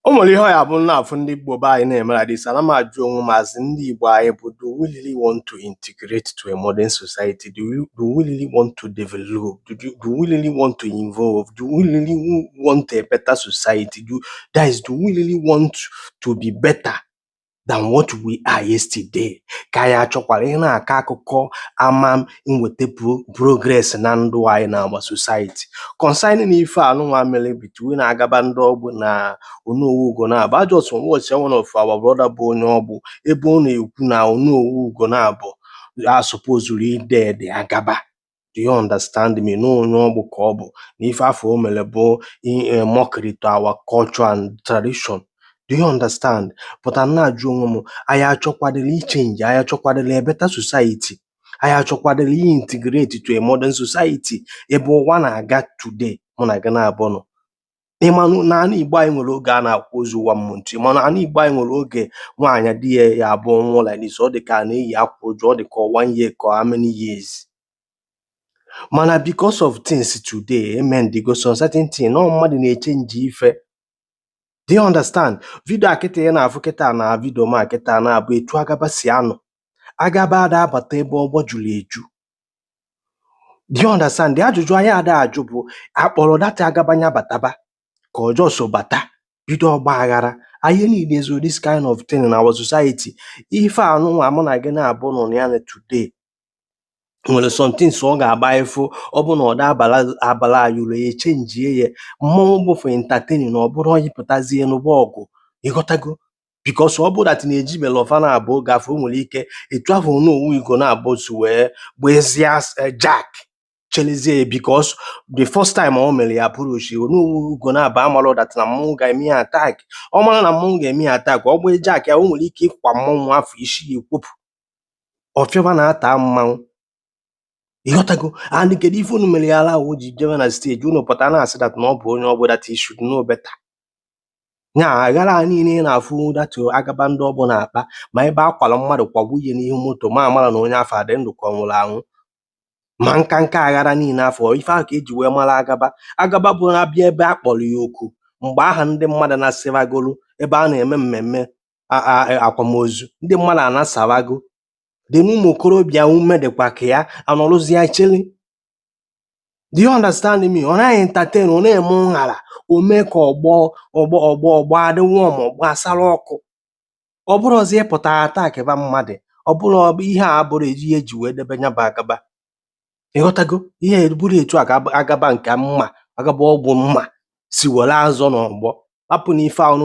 O nwere ihe ọ ya bụ na-afụ ndị Igbo be anyị na-eme like this, ana m ajụ onwe m as ndị Igbo anyị bụ, do we really want to integrate to a modern society? Do we really want to develop? Do we really want to involve? Do we really want a better society? Do we really want to be better than what we are yesterday? Ka anyị achọkwara ihe na-akọ akụkọ ama nweta progress na ndụ anyị na our society concerning ife anụnwa mere between Agaba ndị ọgbụ na Onowu Ugo na-abụ. I just watch one of our brother bụ onye ọgbụ ebe ọ na-ekwu na Onowu Ugo na-abụ a supposedly dead Agaba. Do you understand me? No onye ọgbụ ka ọ bụ na ife afọ o mere bụ mockery to our culture and tradition. Do you understand? But I'm not doing I achọkwadịrị change, I achọkwadịrị a better society, I achọkwadịrị integrate to a modern society. Ebe ụwa na-aga today, mụ na gị na-abụ nọ. Ịmanụ na ana Igbo anyị nwere oge a na-akwụ ozu ụwa mmụntụ. Ịmanụ ana Igbo anyị nwere oge nwaanyị di ya abụọ nwụọ like this. Ọ dị ka a na-eyi akwa ụjọ, ọ dị ka 1 year ka how many years. Mana because of things today, amen, they go some certain thing. No mmadụ na-echenji ife. Do you understand? Video akịta ya na-afụ kịta na video ma akịta na-abụ etu Agaba si anọ. Agaba ada abata ebe ọgbọ juru eju. Do you understand? The ajụjụ anyị ada ajụ bụ akpọrọ data Agaba nya bataba ka ọjọọ so bata bido ọgba aghara. Anyị niile so this kind of thing in our society. Ife anụnwa mụ na gị na-abụ nọ ya na today nwere something so ọ ga-agba ifo ọ bụ na ọ da abala ayụrụ ya echenjie ya mmọnwụ bụ for entertaining na ọ bụrụ onye pụtazie n'ụgbọ ọgụ. Ịghọtago? Because ọ bụ that na-eji melofa na-abụ gafe o nwere ike etu afọ Onowu Ugo na-abụ su wee gbezie Jack chelezie because the first time ọ mere ya approach Onowu Ugo na-abụ amalụ that na mmọnwụ ga-eme ya attack. Ọ mara na mmọnwụ ga-eme ya attack ọ gbee Jack ya o nwere ike ịkwa mmọnwụ afọ isi ya ekwopụ ọfịaba na-ata mmanwụ. Ịghọtago? And kedu ife unu mere ya ala o ji jebe na stage unu pụta na-asị that na ọ bụ onye ọgbụ that he should know better. Nya aghara niile na-afụ that Agaba ndị ọgbụ na-akpa ma ebe akwala mmadụ kwagbu ihe n'ihu moto ma amara na onye afọ adị ndụ ka ọ nwụrụ anwụ ma nka aghara niile afọ ife ahụ ka eji wee mara Agaba. Agaba bụ na-abịa ebe a kpọrọ ya oku mgbe aha ndị mmadụ na-asịragolu ebe a na-eme mmemme akwamozu ndị mmadụ anasarago dị n'ụmụ okorobịa ume dịkwa ka ya anọrụzie chili. Do you understand me? Ọ naghị entertain, ọ na-eme nhara o mee ka ọgbọ adị warm ọgbọ asara ọkụ. Ọ bụrụzie pụta attack ebe mmadụ ọ bụrụ ihe a bụrụ ihe eji wee debe nya bụ Agaba. Ịghọtago? Ihe bụrụ etu a ka Agaba nke mma Agaba ọgbụ mma si were azọ n'ọgbọ hapụ n'ife ahụ